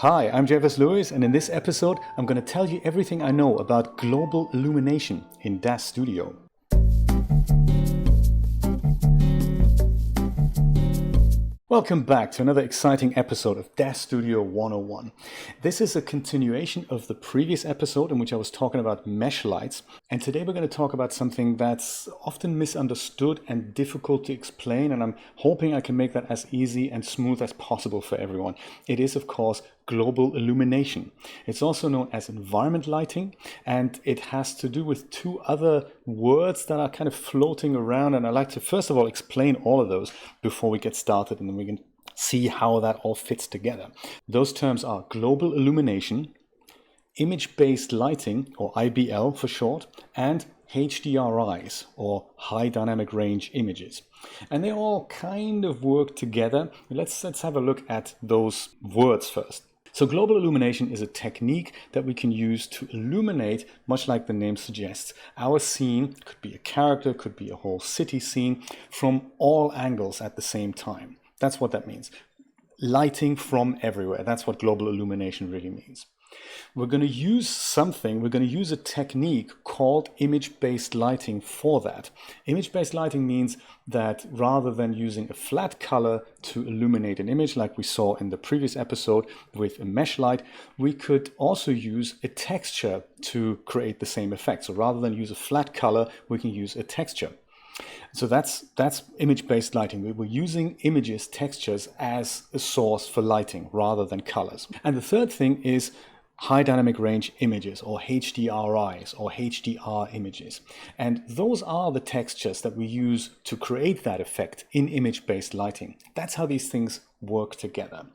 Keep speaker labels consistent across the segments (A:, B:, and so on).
A: Hi, I'm Jeffers Lewis, and in this episode, I'm going to tell you everything I know about Global Illumination in DAZ Studio. Welcome back to another exciting episode of DAZ Studio 101. This is a continuation of the previous episode in which I was talking about mesh lights, and today we're going to talk about something that's often misunderstood and difficult to explain, and I'm hoping I can make that as easy and smooth as possible for everyone. It is, of course, global illumination. It's also known as environment lighting, and it has to do with two other words that are kind of floating around, and I'd like to first of all explain all of those before we get started, and then we can see how that all fits together. Those terms are global illumination, image-based lighting, or IBL for short, and HDRIs, or high dynamic range images. And they all kind of work together. Let's have a look at those words first. So global illumination is a technique that we can use to illuminate, much like the name suggests, our scene. Could be a character, could be a whole city scene, from all angles at the same time. That's what that means. Lighting from everywhere. That's what global illumination really means. We're going to use a technique called image-based lighting for that. Image-based lighting means that rather than using a flat color to illuminate an image like we saw in the previous episode with a mesh light, we could also use a texture to create the same effect. So rather than use a flat color, we can use a texture. So that's image-based lighting. We're using images, textures as a source for lighting rather than colors. And the third thing is high dynamic range images, or HDRIs, or HDR images. And those are the textures that we use to create that effect in image-based lighting. That's how these things work together.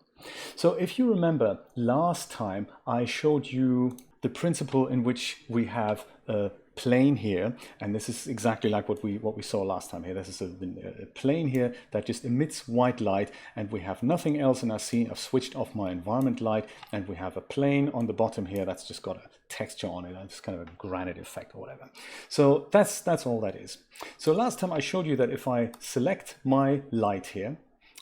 A: So if you remember, last time I showed you the principle in which we have a plane here, and this is exactly like what we saw last time here. This is a plane here that just emits white light, and we have nothing else in our scene. I've switched off my environment light, and we have a plane on the bottom here that's just got a texture on it, and it's kind of a granite effect or whatever. So that's all that is. So last time I showed you that if I select my light here,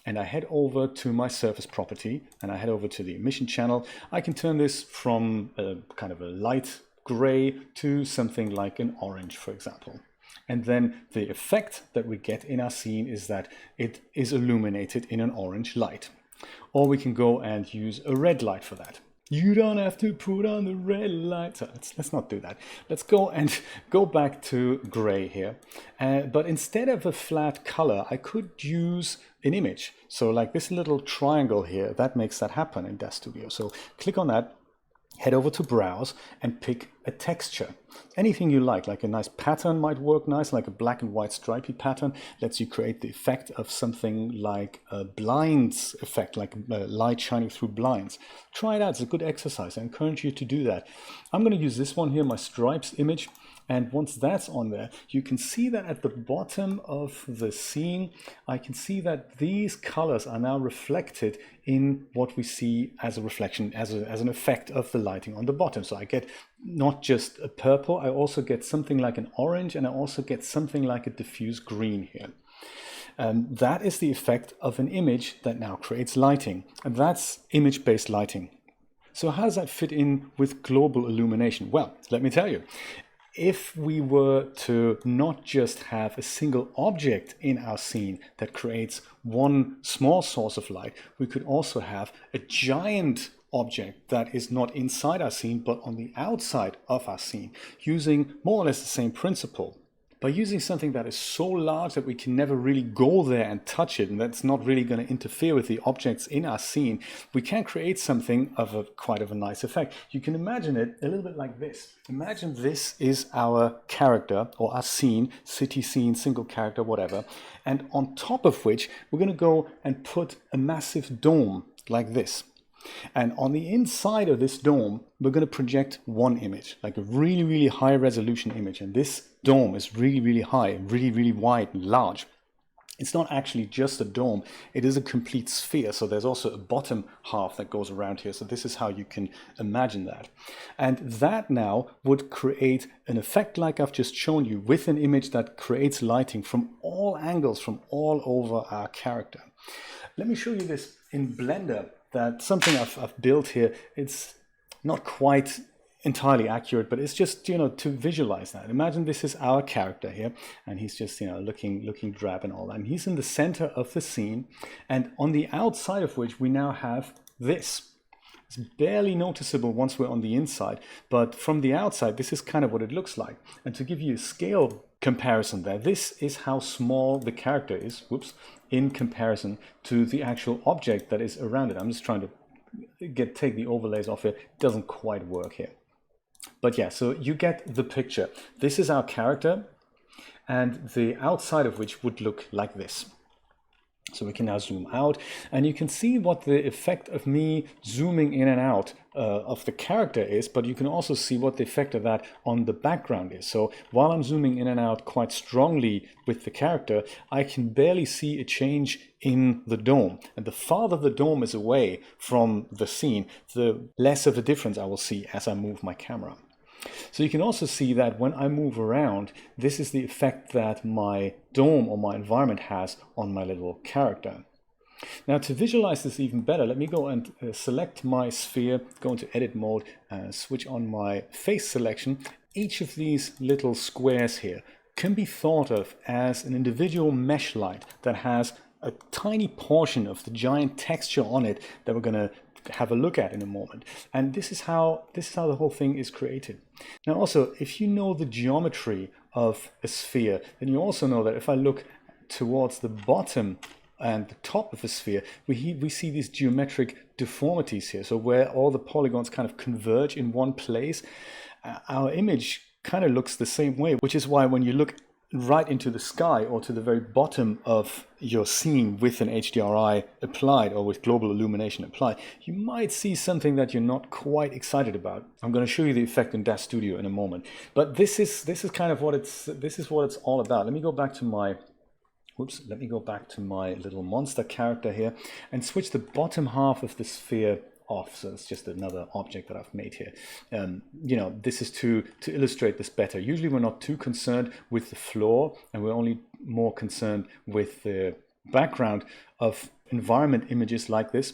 A: and I head over to my surface property, and I head over to the emission channel, I can turn this from a kind of a light gray to something like an orange, for example. And then the effect that we get in our scene is that it is illuminated in an orange light. Or we can go and use a red light for that. You don't have to put on the red light. So let's not do that. Let's go back to gray here. But instead of a flat color, I could use an image. So like this little triangle here, that makes that happen in DAZ Studio. So click on that. Head over to Browse and pick a texture. Anything you like a nice pattern might work nice, like a black and white stripy pattern. Lets you create the effect of something like a blinds effect, like light shining through blinds. Try it out, it's a good exercise. I encourage you to do that. I'm going to use this one here, my stripes image. And once that's on there, you can see that at the bottom of the scene, I can see that these colors are now reflected in what we see as a reflection, as an effect of the lighting on the bottom. So I get not just a purple, I also get something like an orange, and I also get something like a diffuse green here. That is the effect of an image that now creates lighting, and that's image-based lighting. So how does that fit in with global illumination? Well, let me tell you. If we were to not just have a single object in our scene that creates one small source of light, we could also have a giant object that is not inside our scene but on the outside of our scene, using more or less the same principle. By using something that is so large that we can never really go there and touch it, and that's not really going to interfere with the objects in our scene, we can create something of quite a nice effect. You can imagine it a little bit like this. Imagine this is our character, or our scene, city scene, single character, whatever, and on top of which we're going to go and put a massive dome like this. And on the inside of this dome, we're going to project one image, like a really, really high resolution image. And this dome is really, really high, really, really wide and large. It's not actually just a dome, it is a complete sphere. So there's also a bottom half that goes around here. So this is how you can imagine that. And that now would create an effect like I've just shown you, with an image that creates lighting from all angles, from all over our character. Let me show you this in Blender, that something I've built here. It's not quite entirely accurate, but it's just, to visualize that. Imagine this is our character here, and he's just, looking drab and all that. And he's in the center of the scene, and on the outside of which we now have this. It's barely noticeable once we're on the inside, but from the outside, this is kind of what it looks like. And to give you a scale comparison there, this is how small the character is, in comparison to the actual object that is around it. I'm just trying to take the overlays off here. It doesn't quite work here. But yeah, so you get the picture. This is our character, and the outside of which would look like this. So we can now zoom out, and you can see what the effect of me zooming in and out of the character is, but you can also see what the effect of that on the background is. So while I'm zooming in and out quite strongly with the character, I can barely see a change in the dome. And the farther the dome is away from the scene, the less of a difference I will see as I move my camera. So you can also see that when I move around, this is the effect that my dome or my environment has on my little character. Now, to visualize this even better, let me go and select my sphere, go into edit mode, switch on my face selection. Each of these little squares here can be thought of as an individual mesh light that has a tiny portion of the giant texture on it that we're going to have a look at in a moment. And this is how the whole thing is created. Now also, if you know the geometry of a sphere, then you also know that if I look towards the bottom and the top of a sphere, we see these geometric deformities here. So where all the polygons kind of converge in one place, our image kind of looks the same way, which is why when you look right into the sky or to the very bottom of your scene with an HDRI applied or with Global Illumination applied, you might see something that you're not quite excited about. I'm going to show you the effect in DAZ Studio in a moment, but this is kind of what it's all about. Let me go back to my little monster character here and switch the bottom half of the sphere off. So it's just another object that I've made here. This is to illustrate this better. Usually we're not too concerned with the floor, and we're only more concerned with the background of environment images like this.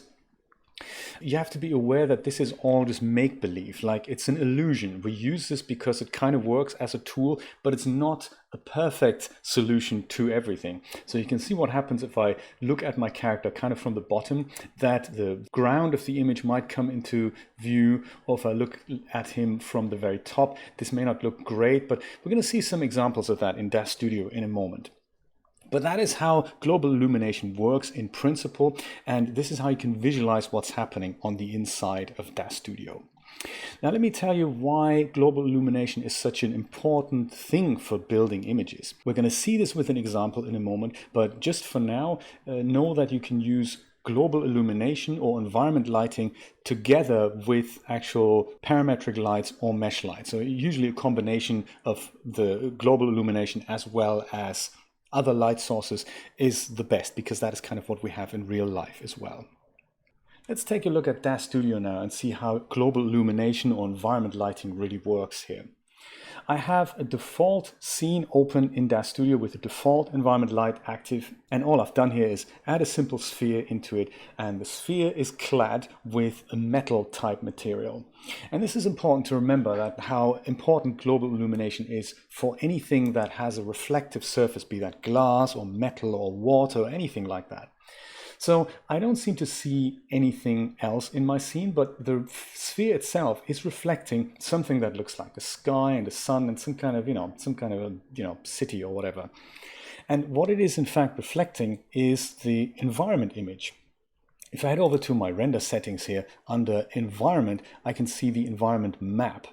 A: You have to be aware that this is all just make-believe, like it's an illusion. We use this because it kind of works as a tool, but it's not a perfect solution to everything. So you can see what happens if I look at my character kind of from the bottom, that the ground of the image might come into view, or if I look at him from the very top, this may not look great, but we're going to see some examples of that in DAZ Studio in a moment. But that is how Global Illumination works in principle, and this is how you can visualize what's happening on the inside of DAZ Studio. Now let me tell you why Global Illumination is such an important thing for building images. We're going to see this with an example in a moment, but just for now, know that you can use Global Illumination or environment lighting together with actual parametric lights or mesh lights. So usually a combination of the Global Illumination as well as other light sources is the best, because that is kind of what we have in real life as well. Let's take a look at DAZ Studio now and see how Global Illumination or environment lighting really works here. I have a default scene open in DAZ Studio with the default environment light active, and all I've done here is add a simple sphere into it, and the sphere is clad with a metal type material. And this is important to remember, that how important Global Illumination is for anything that has a reflective surface, be that glass or metal or water or anything like that. So I don't seem to see anything else in my scene, but the sphere itself is reflecting something that looks like the sky and the sun and some kind of city or whatever. And what it is in fact reflecting is the environment image. If I head over to my render settings here under environment, I can see the environment map,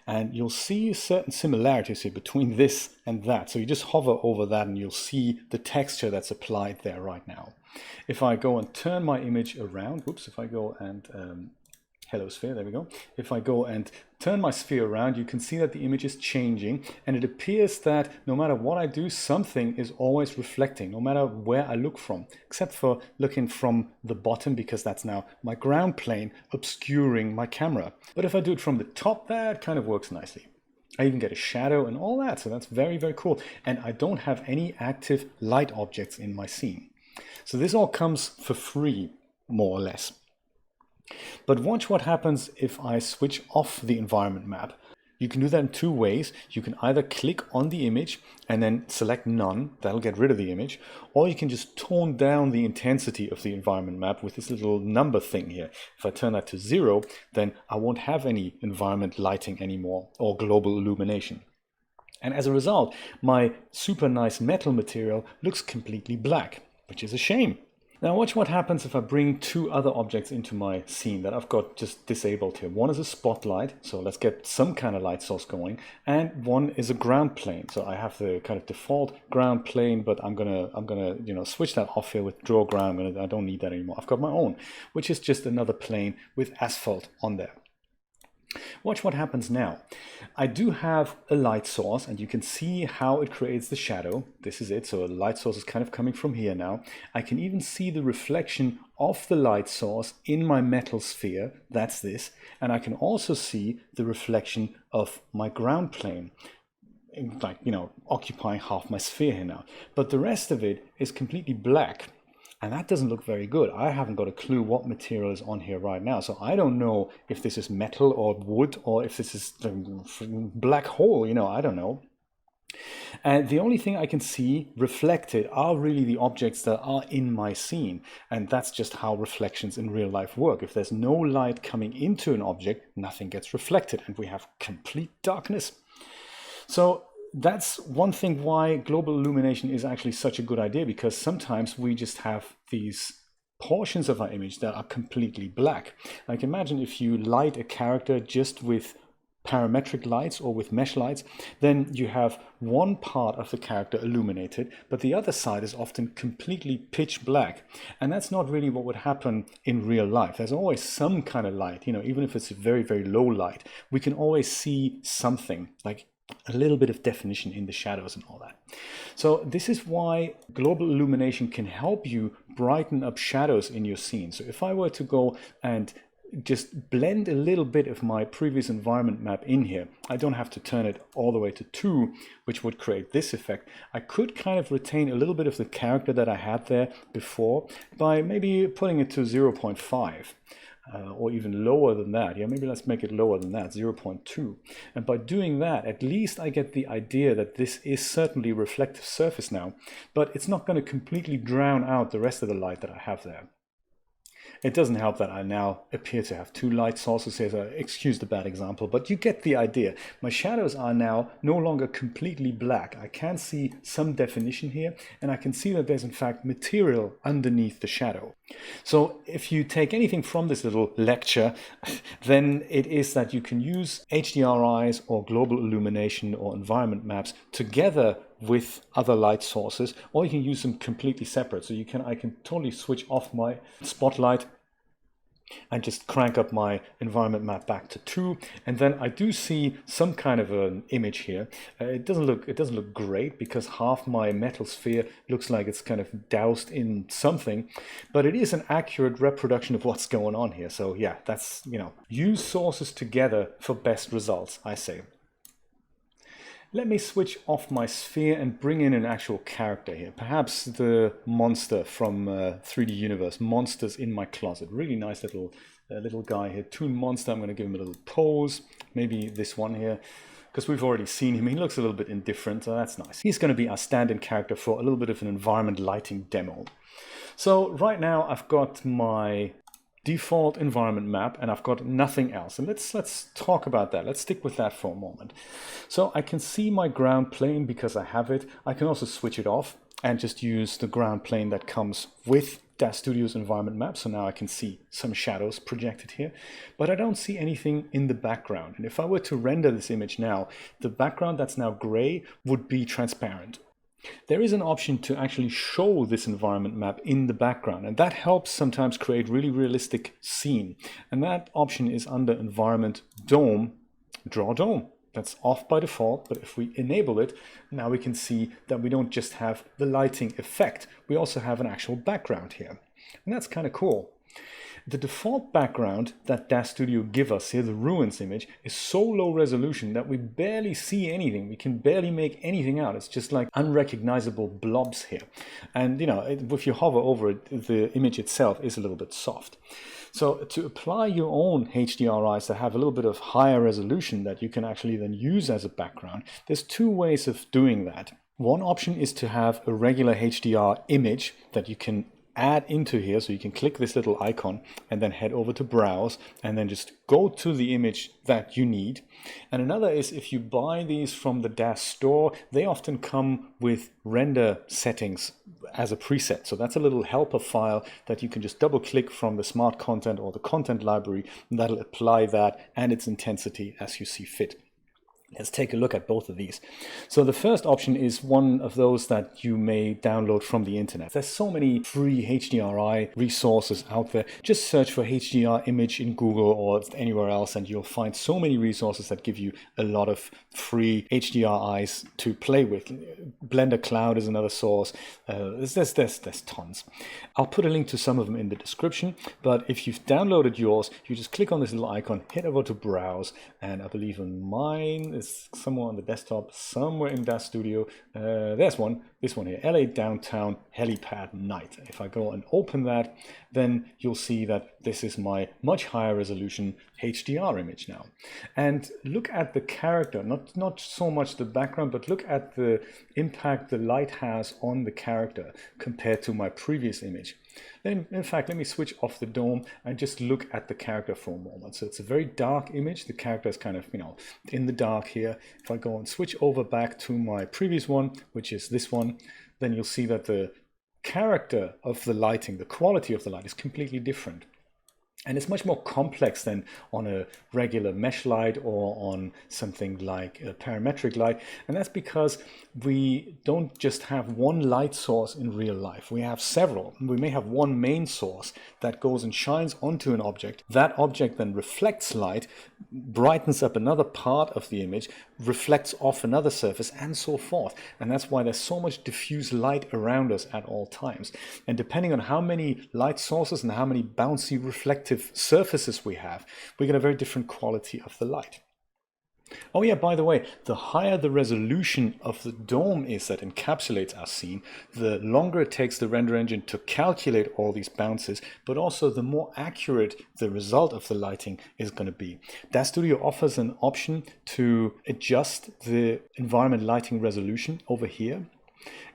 A: and you'll see certain similarities here between this and that. So you just hover over that and you'll see the texture that's applied there right now. If I go and turn my image around, if I go and hello sphere, there we go. If I go and turn my sphere around, you can see that the image is changing, and it appears that no matter what I do, something is always reflecting, no matter where I look from, except for looking from the bottom, because that's now my ground plane obscuring my camera. But if I do it from the top, that kind of works nicely. I even get a shadow and all that, so that's very, very cool. And I don't have any active light objects in my scene. So this all comes for free, more or less. But watch what happens if I switch off the environment map. You can do that in two ways. You can either click on the image and then select none, that'll get rid of the image, or you can just tone down the intensity of the environment map with this little number thing here. If I turn that to 0, then I won't have any environment lighting anymore or global illumination. And as a result, my super nice metal material looks completely black, which is a shame. Now watch what happens if I bring two other objects into my scene that I've got just disabled here. One is a spotlight, so let's get some kind of light source going, and one is a ground plane. So I have the kind of default ground plane, but I'm gonna switch that off here with draw ground. I don't need that anymore. I've got my own, which is just another plane with asphalt on there. Watch what happens now. I do have a light source, and you can see how it creates the shadow. This is it. So a light source is kind of coming from here now. I can even see the reflection of the light source in my metal sphere. That's this. And I can also see the reflection of my ground plane, like, occupying half my sphere here now. But the rest of it is completely black. And that doesn't look very good. I haven't got a clue what material is on here right now. So I don't know if this is metal or wood or if this is a black hole, I don't know. And the only thing I can see reflected are really the objects that are in my scene. And that's just how reflections in real life work. If there's no light coming into an object, nothing gets reflected and we have complete darkness. So that's one thing why global illumination is actually such a good idea, because sometimes we just have these portions of our image that are completely black. Like imagine if you light a character just with parametric lights or with mesh lights, then you have one part of the character illuminated, but the other side is often completely pitch black. And that's not really what would happen in real life. There's always some kind of light, even if it's a very, very low light, we can always see something, like a little bit of definition in the shadows and all that. So this is why global illumination can help you brighten up shadows in your scene. So if I were to go and just blend a little bit of my previous environment map in here, I don't have to turn it all the way to 2, which would create this effect. I could kind of retain a little bit of the character that I had there before by maybe putting it to 0.5. Or even lower than that. Yeah, maybe let's make it lower than that, 0.2. And by doing that, at least I get the idea that this is certainly a reflective surface now, but it's not going to completely drown out the rest of the light that I have there. It doesn't help that I now appear to have two light sources here, so excuse the bad example, but you get the idea. My shadows are now no longer completely black. I can see some definition here, and I can see that there's in fact material underneath the shadow. So if you take anything from this little lecture, then it is that you can use HDRIs or global illumination or environment maps together with other light sources, or you can use them completely separate. So I can totally switch off my spotlight and just crank up my environment map back to 2, and then I do see some kind of an image here. It doesn't look great because half my metal sphere looks like it's kind of doused in something, but it is an accurate reproduction of what's going on here. So yeah, that's, use sources together for best results, I say. Let me switch off my sphere and bring in an actual character here. Perhaps the monster from 3D Universe, Monsters in My Closet. Really nice little guy here. Toon Monster, I'm going to give him a little pose. Maybe this one here, because we've already seen him. He looks a little bit indifferent, so that's nice. He's going to be our stand-in character for a little bit of an environment lighting demo. So right now I've got my default environment map and I've got nothing else, and let's talk about that. Let's stick with that for a moment. So I can see my ground plane because I have it. I can also switch it off and just use the ground plane that comes with DAZ Studio's environment map. So now I can see some shadows projected here, but I don't see anything in the background. And if I were to render this image now, the background that's now gray would be transparent. There is an option to actually show this environment map in the background, and that helps sometimes create really realistic scene. And that option is under Environment Dome, Draw Dome. That's off by default, but if we enable it, now we can see that we don't just have the lighting effect, we also have an actual background here. And that's kind of cool. The default background that DAZ Studio gives us here, the ruins image, is so low resolution that we barely see anything. We can barely make anything out. It's just like unrecognizable blobs here. And you know, if you hover over it, the image itself is a little bit soft. So to apply your own HDRIs that have a little bit of higher resolution that you can actually then use as a background, there's two ways of doing that. One option is to have a regular HDR image that you can add into here. So you can click this little icon and then head over to browse and then just go to the image that you need. And another is if you buy these from the DAZ store, they often come with render settings as a preset. So that's a little helper file that you can just double click from the smart content or the content library, and that'll apply that and its intensity as you see fit. Let's take a look at both of these. So the first option is one of those that you may download from the internet. There's so many free HDRI resources out there. Just search for HDR image in Google or anywhere else and you'll find so many resources that give you a lot of free HDRIs to play with. Blender Cloud is another source. There's tons. I'll put a link to some of them in the description, but if you've downloaded yours, you just click on this little icon, head over to browse, and I believe on mine is somewhere on the desktop, somewhere in DAZ Studio. There's one, this one here, LA Downtown Helipad Night. If I go and open that, then you'll see that this is my much higher resolution HDR image now. And look at the character, not so much the background, but look at the impact the light has on the character compared to my previous image. Then, in fact, let me switch off the dome and just look at the character for a moment. So it's a very dark image. The character is kind of, you know, in the dark here. If I go and switch over back to my previous one, which is this one, then you'll see that the character of the lighting, the quality of the light is completely different. And it's much more complex than on a regular mesh light or on something like a parametric light. And that's because we don't just have one light source in real life. We have several. We may have one main source that goes and shines onto an object. That object then reflects light, brightens up another part of the image, reflects off another surface, and so forth. And that's why there's so much diffuse light around us at all times. And depending on how many light sources and how many bouncy reflective surfaces we have, we get a very different quality of the light. Oh yeah, by the way, the higher the resolution of the dome is that encapsulates our scene, the longer it takes the render engine to calculate all these bounces, but also the more accurate the result of the lighting is going to be. DAZ Studio offers an option to adjust the environment lighting resolution over here.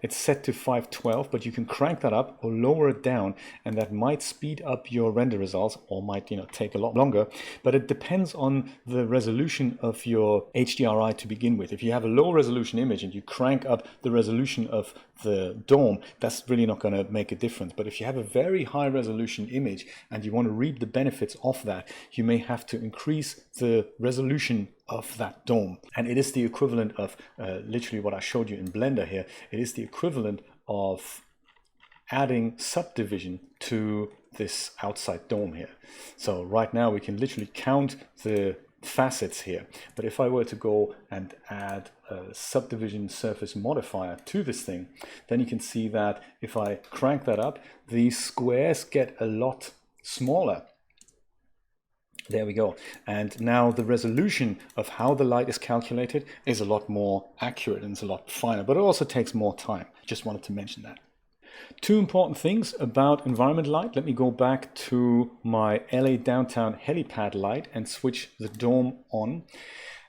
A: It's set to 512, but you can crank that up or lower it down, and that might speed up your render results or might, take a lot longer. But it depends on the resolution of your HDRI to begin with. If you have a low resolution image and you crank up the resolution of the dome, that's really not going to make a difference. But if you have a very high resolution image and you want to reap the benefits of that, you may have to increase the resolution of that dome. And it is the equivalent of literally what I showed you in Blender here. It is the equivalent of adding subdivision to this outside dome here. So right now we can literally count the facets here. But if I were to go and add a subdivision surface modifier to this thing, then you can see that if I crank that up, these squares get a lot smaller. There we go. And now the resolution of how the light is calculated is a lot more accurate and it's a lot finer, but it also takes more time. Just wanted to mention that. Two important things about environment light. Let me go back to my LA Downtown Helipad light and switch the dome on.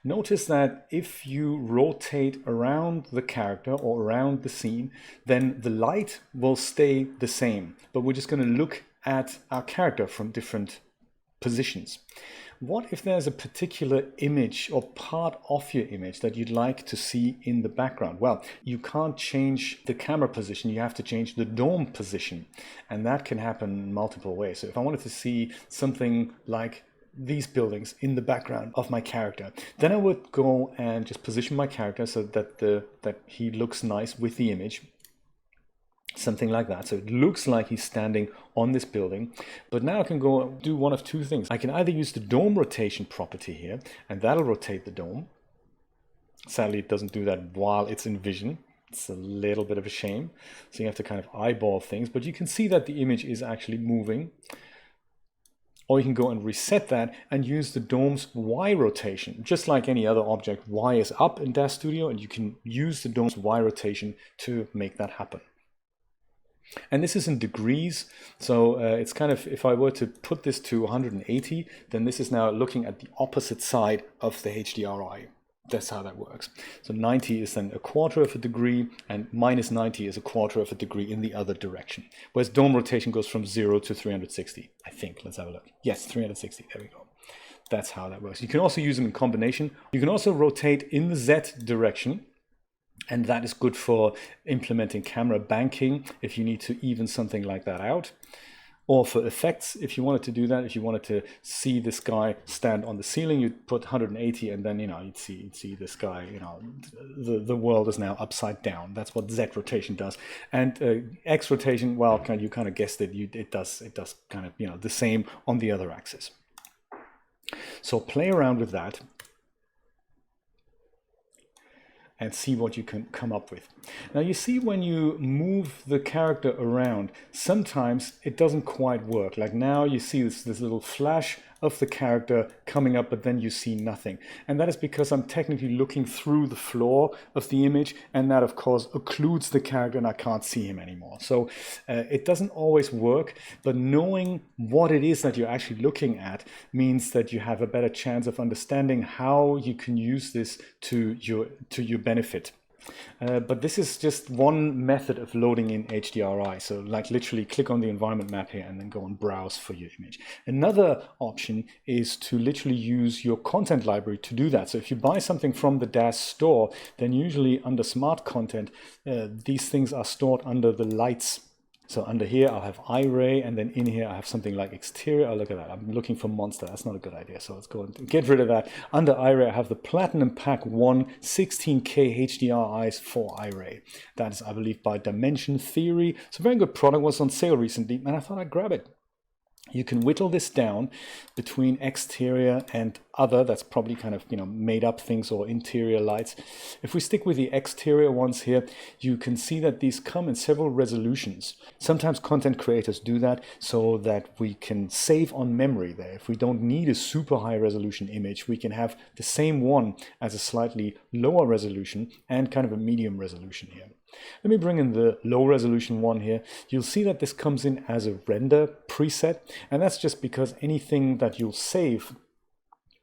A: Notice that if you rotate around the character or around the scene, then the light will stay the same, but we're just going to look at our character from different positions. What if there's a particular image or part of your image that you'd like to see in the background? Well, you can't change the camera position, you have to change the dome position, and that can happen in multiple ways. So if I wanted to see something like these buildings in the background of my character, then I would go and just position my character so that he looks nice with the image. Something like that. So it looks like he's standing on this building. But now I can go do one of two things. I can either use the dome rotation property here, and that'll rotate the dome. Sadly, it doesn't do that while it's in vision. It's a little bit of a shame. So you have to kind of eyeball things. But you can see that the image is actually moving. Or you can go and reset that and use the dome's Y rotation. Just like any other object, Y is up in DAZ Studio, and you can use the dome's Y rotation to make that happen. And this is in degrees, so it's kind of, if I were to put this to 180, then this is now looking at the opposite side of the HDRI. That's how that works. So 90 is then a quarter of a degree, and minus 90 is a quarter of a degree in the other direction. Whereas dome rotation goes from 0 to 360, I think. Let's have a look. Yes, 360, there we go. That's how that works. You can also use them in combination. You can also rotate in the Z direction, and that is good for implementing camera banking if you need to even something like that out. Or for effects, if you wanted to do that, if you wanted to see this guy stand on the ceiling, you'd put 180, and then, you know, you'd see this guy, you know, the world is now upside down. That's what Z rotation does. And X rotation, well, you kind of guessed it. It does kind of, you know, the same on the other axis. So play around with that and see what you can come up with. Now you see, when you move the character around, sometimes it doesn't quite work. Like now you see this little flash of the character coming up, but then you see nothing. And that is because I'm technically looking through the floor of the image, and that of course occludes the character and I can't see him anymore. So it doesn't always work, but knowing what it is that you're actually looking at means that you have a better chance of understanding how you can use this to your benefit. But this is just one method of loading in HDRI. So like literally click on the environment map here and then go and browse for your image. Another option is to literally use your content library to do that. So if you buy something from the DAZ store, then usually under smart content, these things are stored under the lights. So under here I'll have iRay, and then in here I have something like exterior. Oh, look at that. I'm looking for monster. That's not a good idea. So let's go and get rid of that. Under iRay I have the Platinum Pack 1 16K HDRIs for iRay. That is, I believe, by DimensionTheory. It's a very good product. Was on sale recently, and I thought I'd grab it. You can whittle this down between exterior and other. That's probably kind of, you know, made up things or interior lights. If we stick with the exterior ones here, you can see that these come in several resolutions. Sometimes content creators do that so that we can save on memory there. If we don't need a super high resolution image, we can have the same one as a slightly lower resolution and kind of a medium resolution here. Let me bring in the low resolution one here. You'll see that this comes in as a render preset, and that's just because anything that you'll save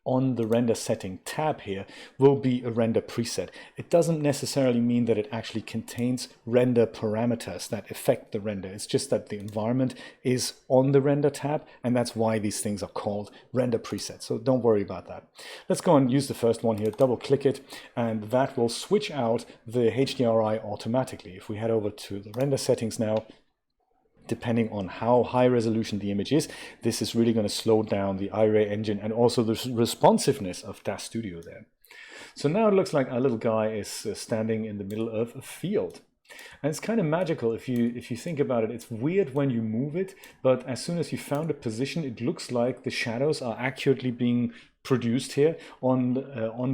A: on the render setting tab here will be a render preset. It doesn't necessarily mean that it actually contains render parameters that affect the render. It's just that the environment is on the render tab, and that's why these things are called render presets. So don't worry about that. Let's go and use the first one here. Double click it, and that will switch out the HDRI automatically. If we head over to the render settings now, depending on how high resolution the image is, this is really going to slow down the iRay engine and also the responsiveness of DAZ Studio there. So now it looks like our little guy is standing in the middle of a field. And it's kind of magical if you think about it. It's weird when you move it, but as soon as you found a position, it looks like the shadows are accurately being produced here on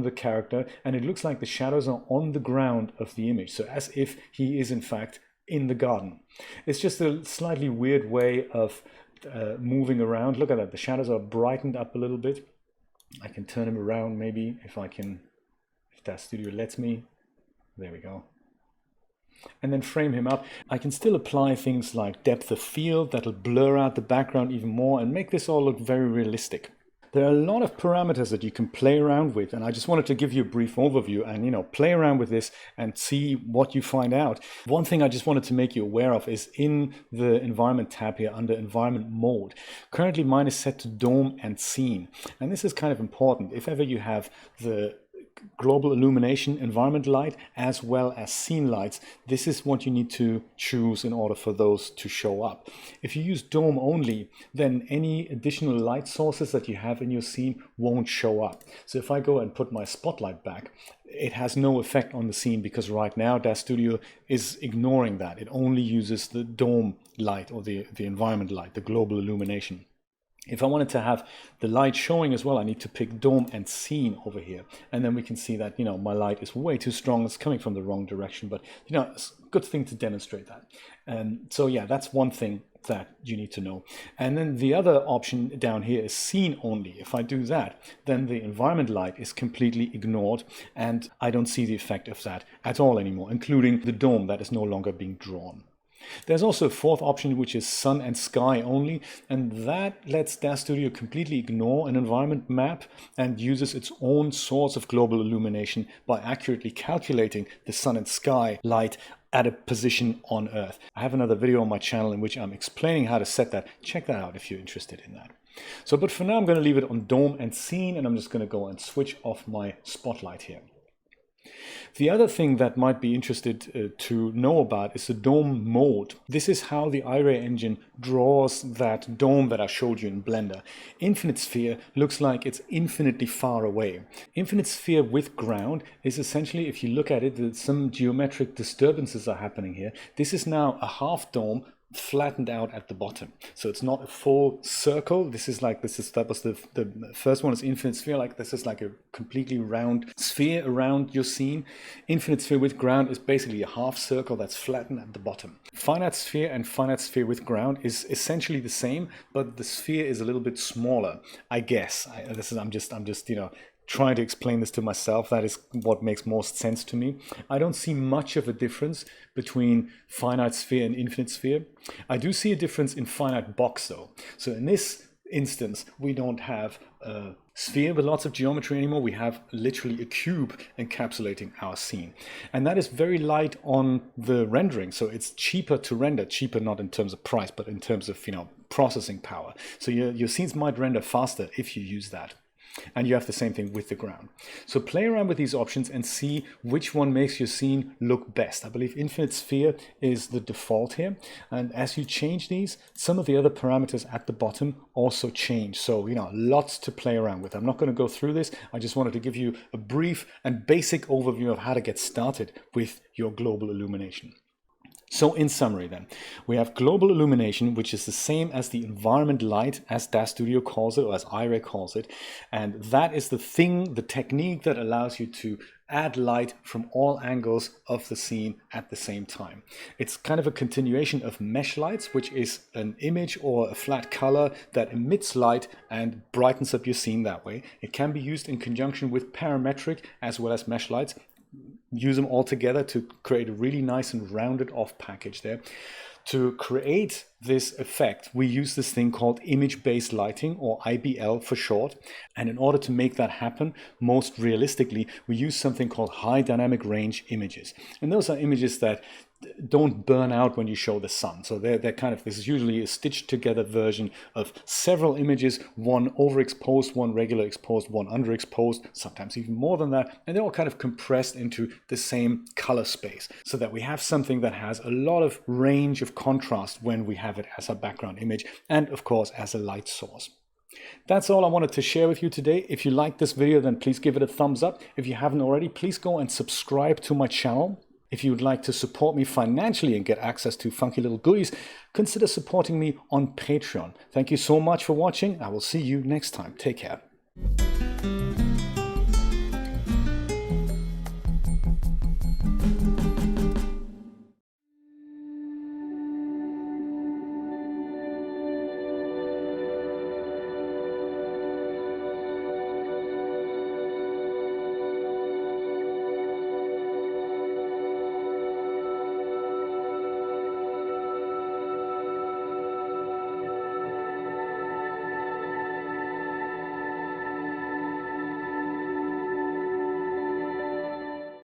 A: the character, and it looks like the shadows are on the ground of the image. So as if he is in fact in the garden. It's just a slightly weird way of moving around. Look at that, the shadows are brightened up a little bit. I can turn him around maybe if DAZ Studio lets me. There we go. And then frame him up. I can still apply things like depth of field that'll blur out the background even more and make this all look very realistic. There are a lot of parameters that you can play around with, and I just wanted to give you a brief overview and, you know, play around with this and see what you find out. One thing I just wanted to make you aware of is in the environment tab here under environment mode. Currently mine is set to dome and scene, and this is kind of important. If ever you have the Global Illumination environment light as well as scene lights, this is what you need to choose in order for those to show up. If you use dome only, then any additional light sources that you have in your scene won't show up. So if I go and put my spotlight back, it has no effect on the scene because right now DAZ Studio is ignoring that. It only uses the dome light or the environment light, the Global Illumination. If I wanted to have the light showing as well, I need to pick dome and scene over here. And then we can see that, my light is way too strong. It's coming from the wrong direction, but, it's a good thing to demonstrate that. So yeah, that's one thing that you need to know. And then the other option down here is scene only. If I do that, then the environment light is completely ignored and I don't see the effect of that at all anymore, including the dome that is no longer being drawn. There's also a fourth option, which is sun and sky only, and that lets DAZ Studio completely ignore an environment map and uses its own source of global illumination by accurately calculating the sun and sky light at a position on Earth. I have another video on my channel in which I'm explaining how to set that. Check that out if you're interested in that. But for now, I'm going to leave it on dome and scene, and I'm just going to go and switch off my spotlight here. The other thing that might be interested to know about is the dome mode. This is how the Iray engine draws that dome that I showed you in Blender. Infinite sphere looks like it's infinitely far away. Infinite sphere with ground is essentially, if you look at it, some geometric disturbances are happening here. This is now a half dome flattened out at the bottom, so it's not a full circle. That was the first one is infinite sphere. This is like a completely round sphere around your scene. Infinite sphere with ground is basically a half circle that's flattened at the bottom. Finite sphere and finite sphere with ground is essentially the same, but the sphere is a little bit smaller, I guess. I'm just trying to explain this to myself. That is what makes most sense to me. I don't see much of a difference between finite sphere and infinite sphere. I do see a difference in finite box though. So in this instance, we don't have a sphere with lots of geometry anymore. We have literally a cube encapsulating our scene. And that is very light on the rendering. So it's cheaper to render, cheaper not in terms of price, but in terms of, processing power. So your scenes might render faster if you use that. And you have the same thing with the ground. So play around with these options and see which one makes your scene look best. I believe infinite sphere is the default here. And as you change these, some of the other parameters at the bottom also change. So, lots to play around with. I'm not going to go through this. I just wanted to give you a brief and basic overview of how to get started with your global illumination. So in summary then, we have global illumination, which is the same as the environment light, as DAZ Studio calls it, or as Iray calls it. And that is the technique that allows you to add light from all angles of the scene at the same time. It's kind of a continuation of mesh lights, which is an image or a flat color that emits light and brightens up your scene that way. It can be used in conjunction with parametric as well as mesh lights. Use them all together to create a really nice and rounded off package there. To create this effect, we use this thing called image-based lighting, or IBL for short. And in order to make that happen most realistically, we use something called high dynamic range images. And those are images that don't burn out when you show the sun. So they're this is usually a stitched together version of several images, one overexposed, one regular exposed, one underexposed, sometimes even more than that. And they're all kind of compressed into the same color space so that we have something that has a lot of range of contrast when we have it as a background image and of course as a light source. That's all I wanted to share with you today. If you liked this video, then please give it a thumbs up. If you haven't already, please go and subscribe to my channel. If you would like to support me financially and get access to funky little goodies, consider supporting me on Patreon. Thank you so much for watching. I will see you next time. Take care.